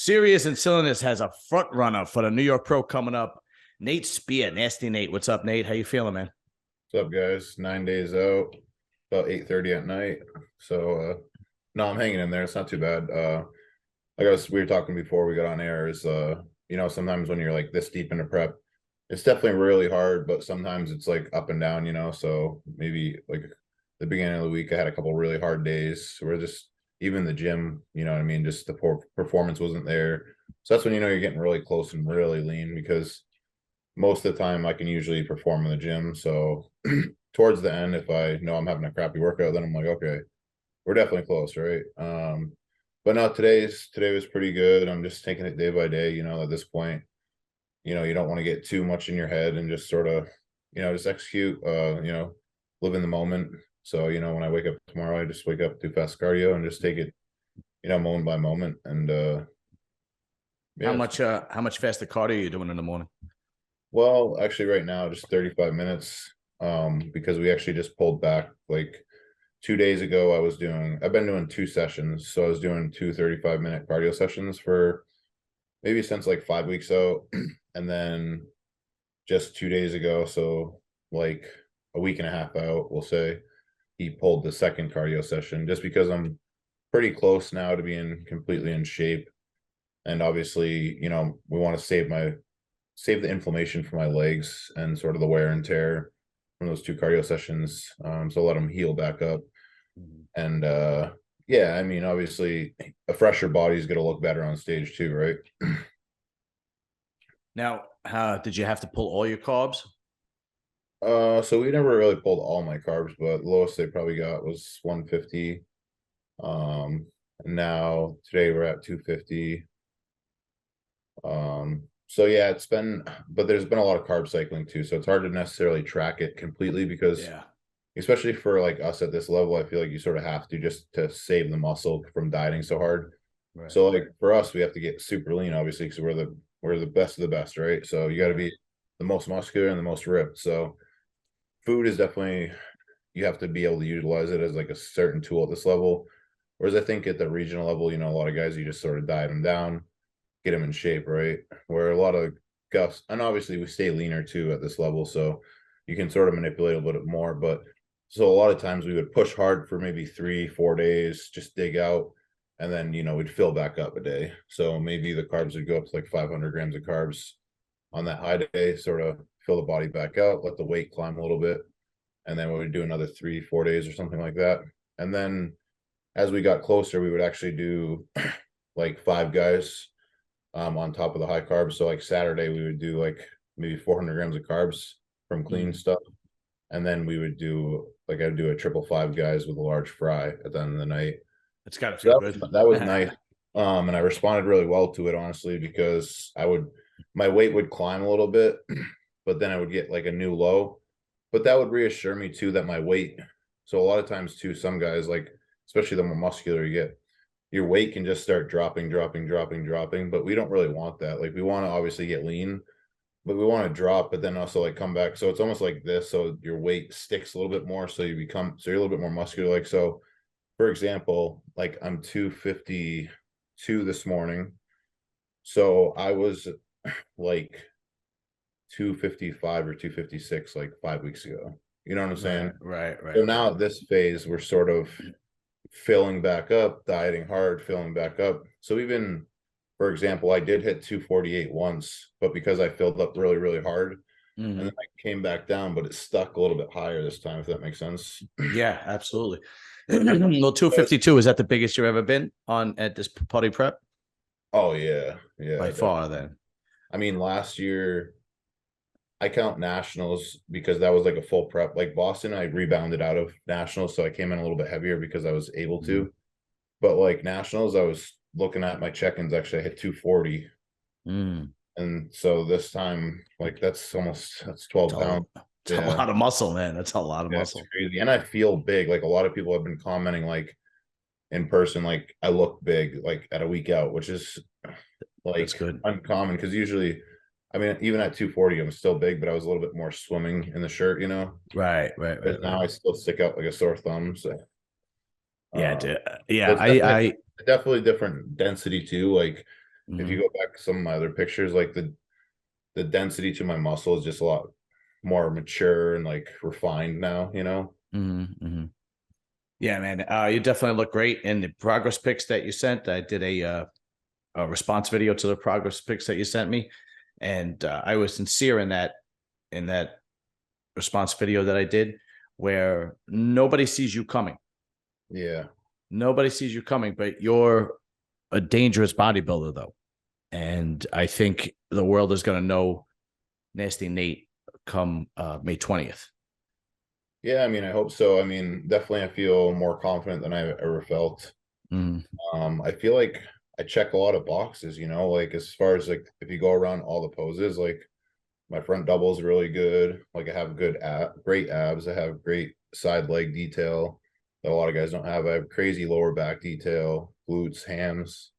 Serious and Silliness has a front runner for the New York Pro coming up. Nate Spear, Nasty Nate. What's up, Nate? How you feeling, man? What's up, guys? 9 days out, about 8:30 at night. So no, I'm hanging in there. It's not too bad. I guess we were talking before we got on air is sometimes when you're like this deep into prep, it's definitely really hard, but sometimes it's like up and down, so maybe like the beginning of the week I had a couple really hard days where just even the gym, you know what I mean, just the poor performance wasn't there. So that's when you're getting really close and really lean, because most of the time I can usually perform in the gym. So towards the end, if I know I'm having a crappy workout, then I'm like, okay, we're definitely close, right? But no, today was pretty good. I'm just taking it day by day, at this point. You don't want to get too much in your head and just sort of, just execute, live in the moment. So, when I wake up tomorrow, I just wake up, do fast cardio and just take it, moment by moment. And How yeah. much faster cardio are you doing in the morning? Well, actually right now, just 35 minutes, because we actually just pulled back like 2 days ago. I've been doing 2 sessions. So I was doing two 35-minute cardio sessions for maybe since like 5 weeks out. And then just 2 days ago, so like a week and a half out, we'll say, he pulled the second cardio session just because I'm pretty close now to being completely in shape. And obviously, we want to save the inflammation from my legs and sort of the wear and tear from those two cardio sessions. So let them heal back up. And yeah, I mean, obviously a fresher body is going to look better on stage too, right? Now, did you have to pull all your carbs? So we never really pulled all my carbs, but the lowest they probably got was 150. Now today we're at 250. So yeah, but there's been a lot of carb cycling too. So it's hard to necessarily track it completely because especially for like us at this level, I feel like you sort of have to just to save the muscle from dieting so hard. Right. So like for us, we have to get super lean, obviously, because we're the best of the best, right? So you got to be the most muscular and the most ripped. So food is definitely, you have to be able to utilize it as like a certain tool at this level. Whereas I think at the regional level, a lot of guys, you just sort of diet them down, get them in shape, right? Where a lot of guys, and obviously we stay leaner too at this level, so you can sort of manipulate a little bit more. But so a lot of times we would push hard for maybe 3-4 days, just dig out, and then we'd fill back up a day. So maybe the carbs would go up to like 500 grams of carbs on that high day, sort of fill the body back out, let the weight climb a little bit, and then we would do another 3-4 days or something like that. And then as we got closer, we would actually do like 5 guys on top of the high carbs. So like Saturday, we would do like maybe 400 grams of carbs from clean stuff. And then we would do like, I'd do a 555 guys with a large fry at the end of the night. It's got to feel good. That was nice. And I responded really well to it, honestly, because my weight would climb a little bit, but then I would get like a new low. But that would reassure me too that my weight. So a lot of times too, some guys, like especially the more muscular you get, your weight can just start dropping. But we don't really want that. Like we want to obviously get lean, but we want to drop, but then also like come back. So it's almost like this. So your weight sticks a little bit more. So you're a little bit more muscular. Like, so for example, like I'm 252 this morning. So I was like 255 or 256 like 5 weeks ago. You know what I'm saying? Right. So now at this phase, we're sort of filling back up, dieting hard, filling back up. So even, for example, I did hit 248 once, but because I filled up really, really hard, and then I came back down, but it stuck a little bit higher this time, if that makes sense. Yeah, absolutely. Well, 252, is that the biggest you've ever been on at this body prep? Oh yeah. By far then. I mean, last year I count nationals because that was like a full prep. Like Boston, I rebounded out of nationals, so I came in a little bit heavier because I was able to. But like nationals, I was looking at my check-ins. Actually, I hit 240, and so this time, like that's 12 pounds. It's a lot of muscle, man. That's a lot of muscle. It's crazy, and I feel big. Like a lot of people have been commenting, like in person, like I look big, like at a week out, which is like that's good, uncommon because usually. I mean, even at 240, I'm still big, but I was a little bit more swimming in the shirt, Right. But now I still stick out like a sore thumb. So, yeah, I I definitely different density too. Like If you Mm-hmm. go back to some of my other pictures, like the density to my muscle is just a lot more mature and like refined now, you know? Mm-hmm. Mm-hmm. Yeah, man. You definitely look great. And the progress pics that you sent, I did a response video to the progress pics that you sent me, and I was sincere in that response video that I did, where nobody sees you coming. Yeah. Nobody sees you coming, but you're a dangerous bodybuilder, though. And I think the world is going to know Nasty Nate come May 20th. Yeah, I mean, I hope so. I mean, definitely I feel more confident than I've ever felt. Mm, I feel like I check a lot of boxes, you know, like as far as like if you go around all the poses, like my front double is really good. Like I have great abs. I have great side leg detail that a lot of guys don't have. I have crazy lower back detail, glutes, hams.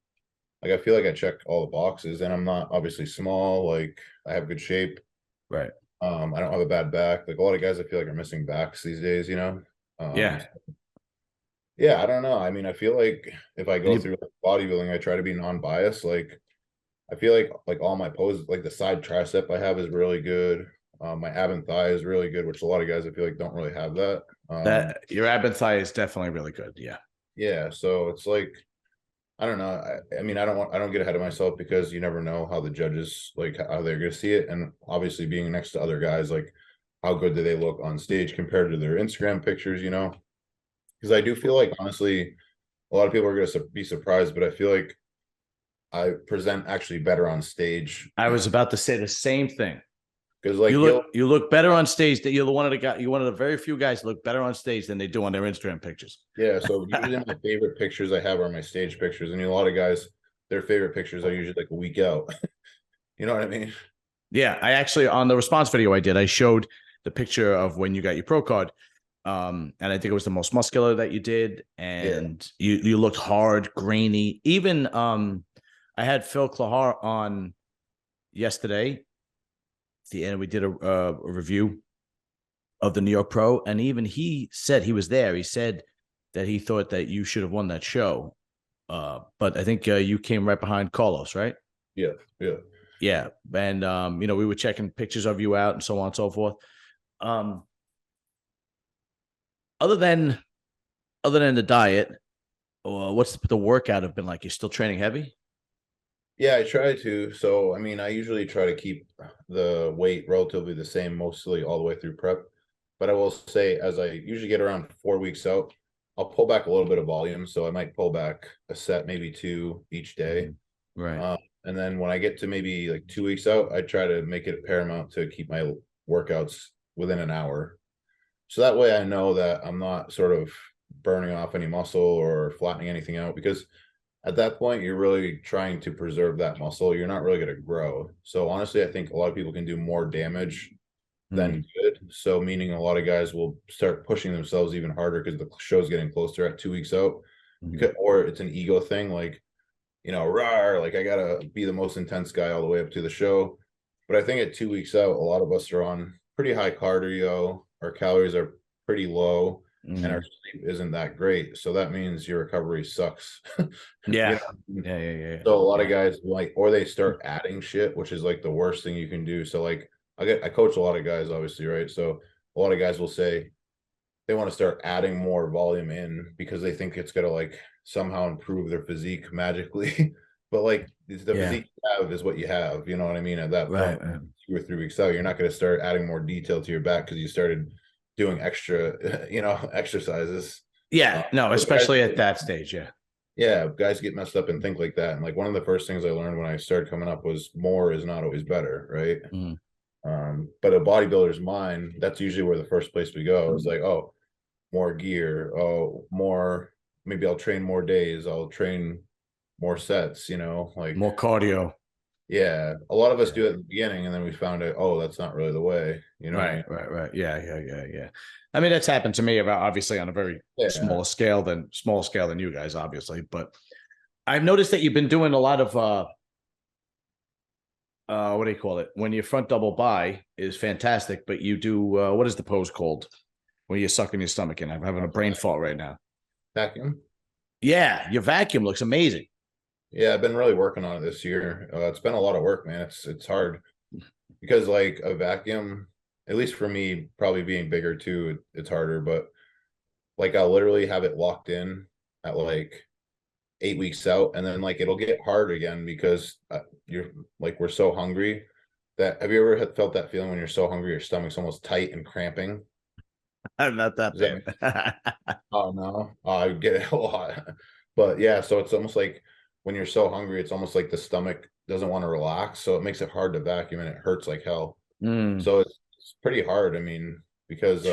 Like I feel like I check all the boxes, and I'm not obviously small. Like I have good shape. right. I don't have a bad back. Like a lot of guys I feel like are missing backs these days, you know. Yeah. Yeah, I don't know. I mean, I feel like if I And go you, through bodybuilding, I try to be non-biased. Like I feel like all my poses, like the side tricep I have is really good. My ab and thigh is really good, which a lot of guys I feel like don't really have that. that your ab and thigh is definitely really good. Yeah. Yeah, so it's like I don't know. I mean, I don't get ahead of myself because you never know how the judges like how they're gonna see it, and obviously being next to other guys, like how good do they look on stage compared to their Instagram pictures, you know? Because I do feel like honestly, a lot of people are gonna be surprised, but I feel like I present actually better on stage I was about to say the same thing. because like you'll You look better on stage. That you're the one of the guy. You're one of the very few guys that look better on stage than they do on their Instagram pictures. yeah. So usually my favorite pictures I have are my stage pictures, and a lot of guys their favorite pictures are usually like a week out. You know what I mean? Yeah, I actually on the response video I did, I showed the picture of when you got your pro card. And I think it was the most muscular that you did, Yeah. and you looked hard, grainy. Even I had Phil Clahar on yesterday, the end we did a review of the New York Pro, and even he said he was there. He said that he thought that you should have won that show, but I think you came right behind Carlos, right? Yeah. Yeah. Yeah, and we were checking pictures of you out and so on and so forth. Um, other than the diet, what's the workout have been like? You're still training heavy? Yeah, I try to. So, I mean, I usually try to keep the weight relatively the same, mostly all the way through prep. But I will say, as I usually get around 4 weeks out, I'll pull back a little bit of volume. So I might pull back a set, maybe two each day. Right. And then when I get to maybe like 2 weeks out, I try to make it paramount to keep my workouts within an hour. So that way I know that I'm not sort of burning off any muscle or flattening anything out because at that point you're really trying to preserve that muscle. You're not really going to grow. So honestly, I think a lot of people can do more damage than good. So meaning a lot of guys will start pushing themselves even harder because the show's getting closer at 2 weeks out. Because, or it's an ego thing, like, you know, rawr, like I gotta be the most intense guy all the way up to the show. But I think at 2 weeks out, a lot of us are on pretty high cardio. Our calories are pretty low, and our sleep isn't that great. So that means your recovery sucks. You Yeah. know? Yeah. So a lot of Yeah. guys like, or they start adding shit, which is like the worst thing you can do. So like, I coach a lot of guys, obviously, right? So a lot of guys will say they want to start adding more volume in because they think it's gonna like somehow improve their physique magically. But like the Yeah. physique you have is what you have, you know what I mean? At that Right. point, 2 or 3 weeks out, you're not going to start adding more detail to your back because you started doing extra, you know, exercises. Yeah. No, But guys, especially at that stage. Yeah. yeah, guys get messed up and think like that. And like one of the first things I learned when I started coming up was more is not always better, right? Mhm. But a bodybuilder's mind, that's usually where the first place we go is like, oh, more gear, oh, more, maybe I'll train more days, I'll train more sets, you know, like, More cardio. yeah, a lot of us do it at the beginning and then we found out, oh, that's not really the way, you know what I mean? Right. Yeah. I mean, that's happened to me about obviously on a very Yeah. smaller scale than you guys, obviously. But I've noticed that you've been doing a lot of what do you call it? When your front double by is fantastic, but you do what is the pose called? When you're sucking your stomach in. I'm having a brain fart right now. Vacuum. Yeah, your vacuum looks amazing. Yeah, I've been really working on it this year. It's been a lot of work, man. It's hard because like a vacuum, at least for me, probably being bigger too, it's harder. But like I'll literally have it locked in at like 8 weeks out, and then like it'll get hard again because you're like we're so hungry that have you ever felt that feeling when you're so hungry your stomach's almost tight and cramping? Not that Is that bad. oh no, I get it a lot. But yeah, so it's almost like when you're so hungry, it's almost like the stomach doesn't want to relax, so it makes it hard to vacuum and it hurts like hell. Mm. So it's pretty hard. I mean, because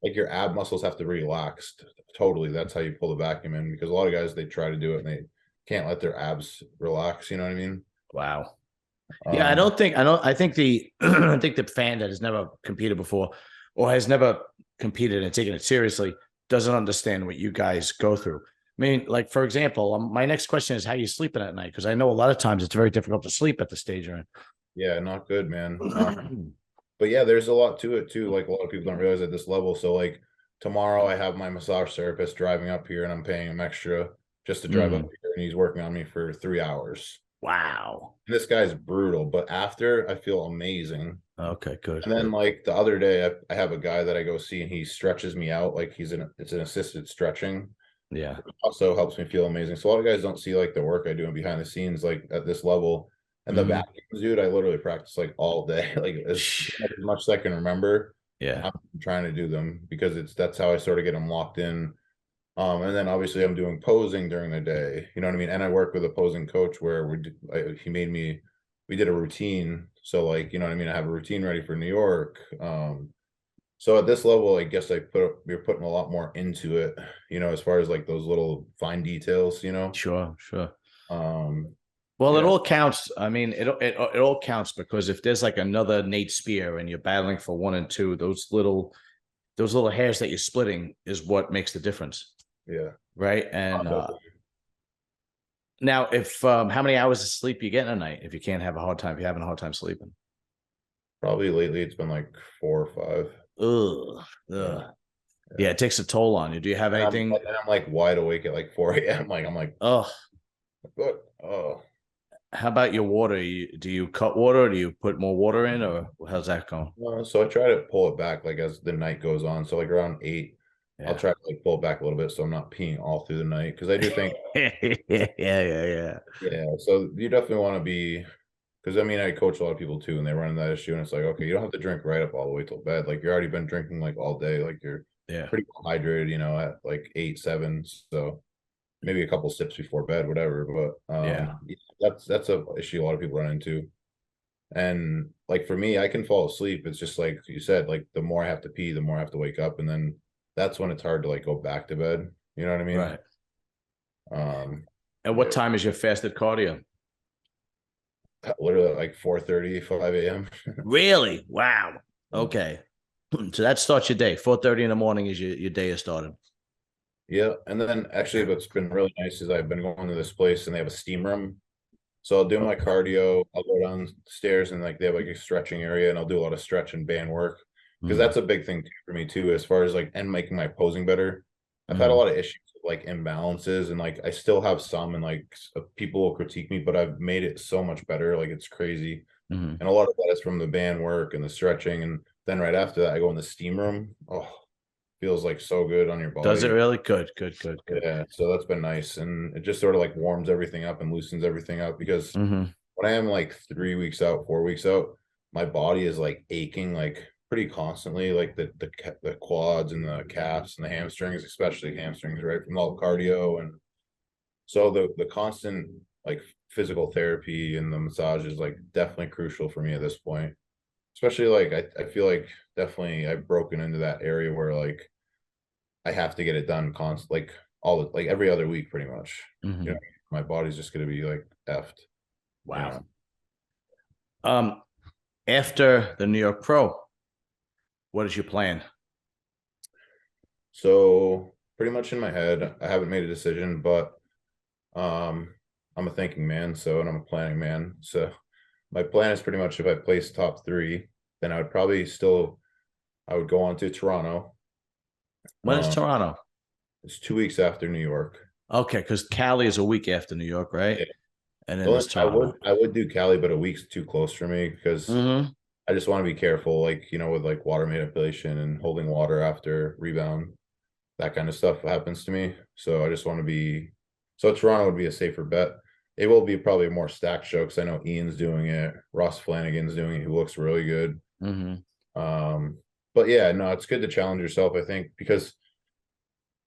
like your ab muscles have to relax totally. That's how you pull the vacuum in because a lot of guys they try to do it and they can't let their abs relax, you know what I mean? Wow. Yeah, Um I think the I think the fan that has never competed before or has never competed and taken it seriously doesn't understand what you guys go through. I mean, like for example, my next question is how you sleeping at night because I know a lot of times it's very difficult to sleep at the stage you're yeah, not good, man. in. But yeah, there's a lot to it too. Like a lot of people don't realize at this level. So like tomorrow I have my massage therapist driving up here and I'm paying him extra just to drive up Mm. here and he's working on me for 3 hours. Wow. And this guy's brutal, but after I feel amazing. Okay, good, And then good. like the other day I have a guy that I go see and he stretches me out like it's an assisted stretching. Yeah. Also helps me feel amazing. So a lot of guys don't see like the work I do behind the scenes like at this level. And the Hmm. vacuums, dude, I literally practice like all day, like as much as I can remember. Yeah. I'm trying to do them because that's how I sort of get them locked in. And then obviously I'm doing posing during the day, you know what I mean? And I work with a posing coach where he made me, we did a routine. So like, you know what I mean? I have a routine ready for New York. So at this level, I guess we're putting a lot more into it, you know, as far as like those little fine details, you know. Sure, sure. Um, Well, it yeah, all counts. I mean, it all counts because if there's like another Nate Spear and you're battling for one and two, those little hairs that you're splitting is what makes the difference, yeah. right? And now, if how many hours of sleep you get in a night if you can't have a hard time, if you're having a hard time sleeping? Probably lately it's been like 4 or 5. Ugh, Yeah, ugh. Yeah, yeah. it takes a toll on you. Do you have anything? And I'm like wide awake at like 4 a.m. Like I'm like, Oh, what? Oh, how about your water? Do you cut water or do you put more water in or how's that going? so I try to pull it back like as the night goes on. So like around 8, I'll Yeah. try to like pull it back a little bit so I'm not peeing all through the night because I do think, Yeah. yeah. So you definitely want to be because I mean I coach a lot of people too, and they run into that issue, and it's like okay, you don't have to drink right up all the way till bed. Like you're already been drinking like all day, like you're Yeah. pretty well hydrated, you know, at like 8, 7. So maybe a couple sips before bed, whatever. But Yeah. that's a issue a lot of people run into. And like for me, I can fall asleep. It's just like you said, like the more I have to pee, the more I have to wake up, and then that's when it's hard to like go back to bed. You know what I mean? Right. Um, And what yeah, time is your fasted cardio? literally like 4:30, 5 a.m. Really? Wow. Okay. So that starts your day. 4:30 in the morning is your day is started. Yeah, and then actually, what's been really nice is I've been going to this place and they have a steam room. So I'll do my cardio. I'll go downstairs and like they have like a stretching area, and I'll do a lot of stretch and band work because Mm, that's a big thing for me too, as far as like and making my posing better. I've had a mm, lot of issues with like imbalances, and like I still have some, and like people will critique me, but I've made it so much better. Like it's crazy, mm. and a lot of that is from the band work and the stretching, and then right after that, I go in the steam room. Oh, feels like so good on your Does it body. really? Good, good, good, good. Yeah, so that's been nice, and it just sort of like warms everything up and loosens everything up because Hmm. when I am like 3 weeks out, 4 weeks out, my body is like aching like pretty constantly, like the quads and the calves and the hamstrings, especially hamstrings, right, from all the cardio, and so the constant like physical therapy and the massage is like definitely crucial for me at this point. Especially like I feel like definitely I've broken into that area where like I have to get it done like like every other week pretty much. You know, Hmm. my body's just gonna be like effed, you Wow. know. Um, After the New York Pro, what is your plan? So pretty much in my head, I haven't made a decision, but um I'm a thinking man, so and I'm a planning man. So my plan is pretty much if I place top 3, then I would probably still I would go on to Toronto. When is Um Toronto? it's 2 weeks after New York. Okay, because Cali is a week after New York, right? Yeah. and The then only there's Toronto. I would do Cali, but a week's too close for me because Mm-hmm. I just want to be careful, like, with like water manipulation and holding water after rebound, that kind of stuff happens to me. So I just want to be, so Toronto would be a safer bet. It will be probably a more stacked show because I know Ian's doing it, Ross Flanagan's doing it, who looks really good. Mm-hmm. But yeah, no, it's good to challenge yourself, I think, because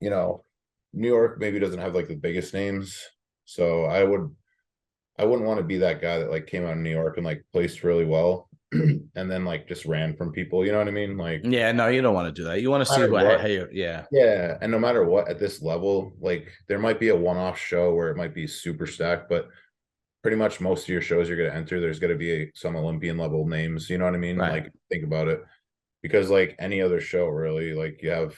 you know, New York maybe doesn't have like the biggest names. So I wouldn't want to be that guy that like came out of New York and like placed really well and then like just ran from people, you know what I mean? Like Yeah, no, you don't want to do that. You want to no see matter who, what, how you, yeah, yeah, and no matter what at this level, like there might be a one-off show where it might be super stacked, but pretty much most of your shows you're going to enter, there's going to be some Olympian level names, you know what I mean? right. Like think about it. Because like any other show, really, like you have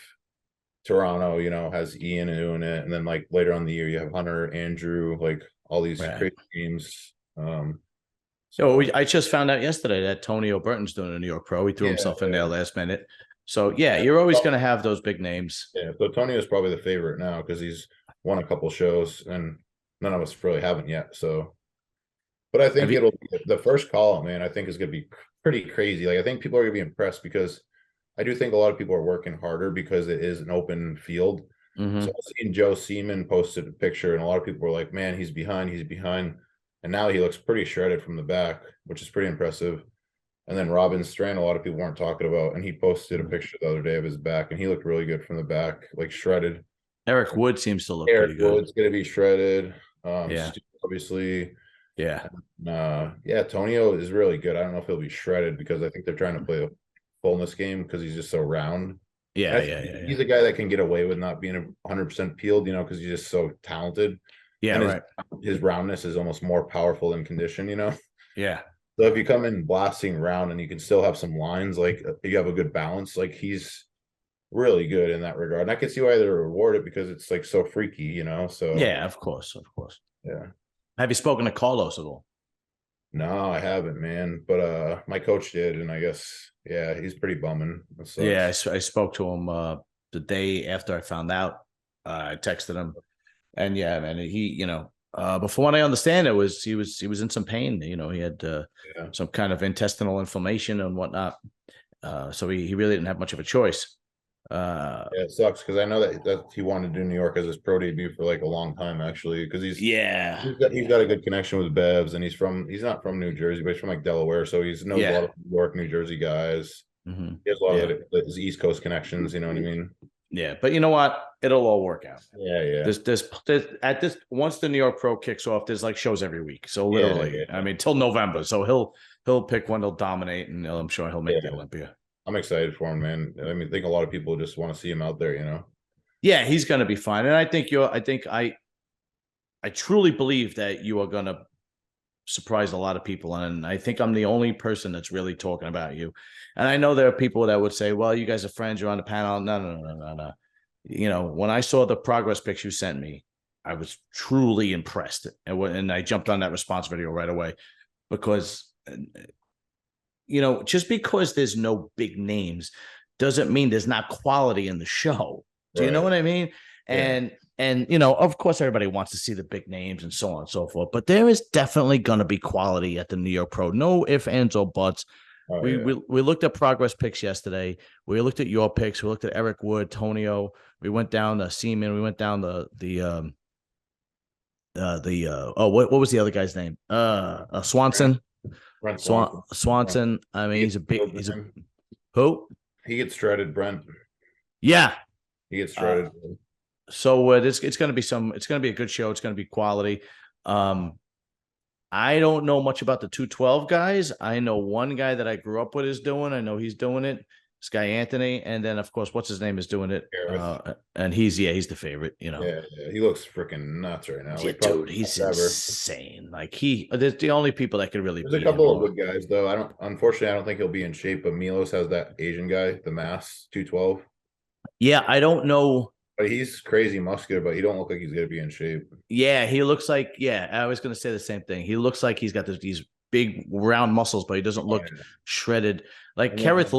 Toronto, has Ian doing it, and then like later on in the year you have Hunter, Andrew, like all these Right. crazy teams. So So I just found out yesterday that Tony O'Burton's doing a New York Pro. He threw yeah, himself in there yeah, last minute. So yeah, you're always going to have those big names. yeah. So Tony is probably the favorite now because he's won a couple shows, and none of us really haven't yet. So, but I Have think you? it'll be the first call out, man. I think is going to be pretty crazy. Like I think people are going to be impressed because I do think a lot of people are working harder because it is an open field. So Mm-hmm. I've seen Joe Seaman posted a picture, and a lot of people were like, "Man, he's behind, he's behind," and now he looks pretty shredded from the back, which is pretty impressive. And then Robin Strand, a lot of people weren't talking about, and he posted a picture the other day of his back, and he looked really good from the back, like shredded. Eric Wood seems to look Eric pretty good. Wood's gonna be shredded. Yeah. Stu, obviously. Yeah. Yeah, Tonio is really good. I don't know if he'll be shredded because I think they're trying to play a fullness game because he's just so round. And Yeah. I think Yeah. Yeah. Yeah. he's a guy that can get away with not being 100% peeled, because he's just so talented, Yeah. and Right. his roundness is almost more powerful than condition. Yeah. So if you come in blasting round and you can still have some lines, like you have a good balance, like he's really good in that regard. And I can see why they're rewarded because it's like so freaky. So Yeah. Of course. Of course. yeah. Have you spoken to Carlos at all? No, I haven't, man. But my coach did, and I guess he's pretty bumming. That Yeah. sucks. I spoke to him the day after I found out. I texted him, and yeah, man, but from what I understand, he was in some pain. He had Yeah. some kind of intestinal inflammation and whatnot. So he really didn't have much of a choice. Yeah, it sucks because I know that he wanted to do New York as his pro debut for like a long time, actually, because Yeah, he's got a good connection with Bevs, and he's not from New Jersey, but he's from like Delaware, so he knows a yeah, lot of New York, New Jersey guys. He has a lot yeah, of his East Coast connections. You know what I mean? yeah. But you know what? It'll all work out. Yeah, yeah, There's at this once the New York Pro kicks off, there's like shows every week. So yeah, literally, I mean, till November. So he'll pick one, he'll dominate, and I'm sure he'll make the yeah. Olympia. I'm excited for him, man. I mean, I think a lot of people just want to see him out there. Yeah, he's gonna be fine. And I truly believe that you are gonna surprise a lot of people. And I think I'm the only person that's really talking about you. And I know there are people that would say, well, you guys are friends, you're on the panel. No, no, no, no, no. When I saw the progress pics you sent me, I was truly impressed. And I jumped on that response video right away because, just because there's no big names doesn't mean there's not quality in the show. Do you know Right. what I mean? Yeah. And of course, everybody wants to see the big names and so on and so forth. But there is definitely going to be quality at the New York Pro. No ifs, ands, or buts. Oh We, yeah. we we looked at progress picks yesterday. We looked at your picks. We looked at Eric Wood, Tonio. We went down the Seaman. We went down what was the other guy's name? Swanson. Brent Swanson. Swanson. I mean, he's a who? He gets shredded, Brent. Yeah. He gets shredded. So it's going to be a good show. It's going to be quality. I don't know much about the 212 guys. I know one guy that I grew up with is doing. I know he's doing it. This guy Anthony, and then of course, what's his name is doing it. And he's the favorite. Yeah, he looks freaking nuts right now. Yeah, Like, dude, he's insane. Like there's the only people that could really. There's a couple of good guys though. Unfortunately, I don't think he'll be in shape. But Milos has that Asian guy, the mass 212. Yeah, I don't know. But he's crazy muscular, but he don't look like he's gonna be in shape. Yeah, he looks like. Yeah, I was gonna say the same thing. He looks like he's got these big round muscles, but he doesn't look shredded. Like Kerrith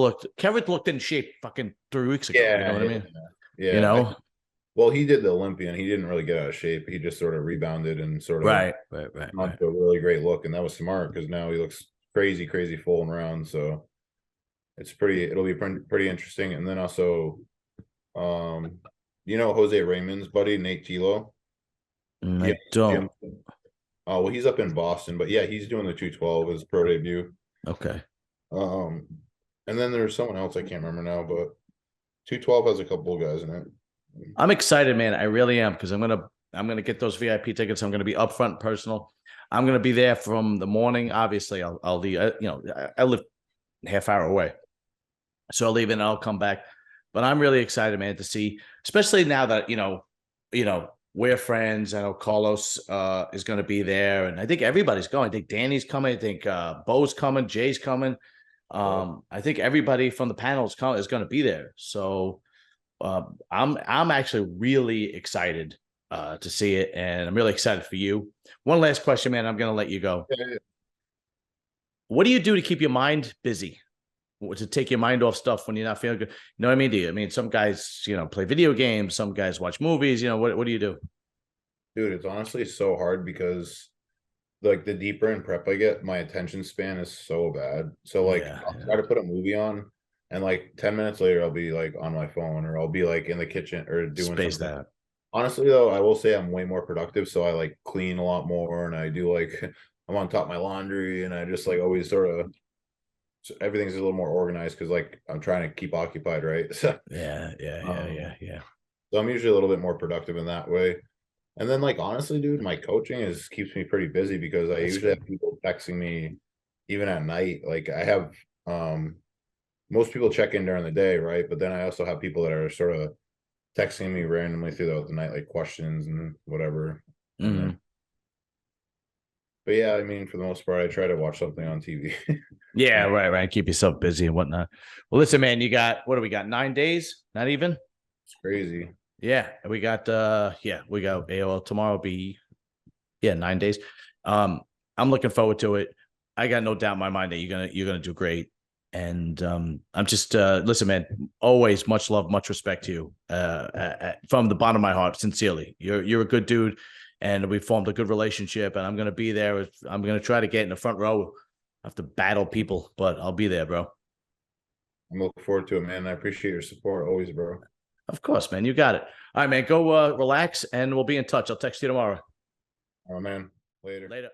looked in shape fucking 3 weeks ago. Yeah, you know what I mean? Yeah. You know. well, he did the Olympian. He didn't really get out of shape. He just sort of rebounded and sort of Right. onto a really great look, and that was smart because now he looks crazy, crazy full and round. So it'll be pretty interesting. And then also, Jose Raymond's buddy, Nate Tilo. Yeah, I don't. Jim. Oh, well, he's up in Boston, but yeah, he's doing the 212 as pro debut. Okay. Um, and then there's someone else I can't remember now, but 212 has a couple of guys in it. I'm excited, man. I really am because I'm gonna get those VIP tickets. I'm gonna be upfront personal. I'm gonna be there from the morning. Obviously, I'll leave. I live half hour away, so I'll leave and I'll come back. But I'm really excited, man, to see, especially now that we're friends. I know Carlos is going to be there, and I think everybody's going. I think Danny's coming. I think Bo's coming. Jay's coming. I think everybody from the panel is going to be there. So I'm actually really excited to see it, and I'm really excited for you. One last question, man. I'm going to let you go. What do you do to keep your mind busy? To take your mind off stuff when you're not feeling good? You know what I mean? Some guys, play video games. Some guys watch movies. What do you do? Dude, it's honestly so hard because like the deeper in prep I get, my attention span is so bad. So like I'll try to put a movie on and like 10 minutes later I'll be like on my phone or I'll be like in the kitchen or doing Space something. that. Honestly though, I will say I'm way more productive. So I like clean a lot more and I do like I'm on top of my laundry and I just like always sort of everything's a little more organized because like I'm trying to keep occupied, right? So Yeah. so I'm usually a little bit more productive in that way. And then like honestly, dude, my coaching keeps me pretty busy because I That's usually good. have people texting me even at night. Like I have most people check in during the day, right? But then I also have people that are sort of texting me randomly throughout the night, like questions and whatever. And then but yeah, I mean, for the most part, I try to watch something on TV. Yeah, right. Keep yourself busy and whatnot. Well, listen, man, what do we got? 9 days? Not even? It's crazy. Yeah, we got AOL tomorrow will be 9 days. I'm looking forward to it. I got no doubt in my mind that you're gonna do great. And I'm just listen, man, always much love, much respect to you. From the bottom of my heart, sincerely. You're a good dude, and we formed a good relationship, and I'm gonna be there. I'm gonna try to get in the front row. I have to battle people, but I'll be there, bro. I'm looking forward to it, man. I appreciate your support always, bro. Of course, man. You got it. All right, man. Go relax, and we'll be in touch. I'll text you tomorrow. All right, man. Later. Later.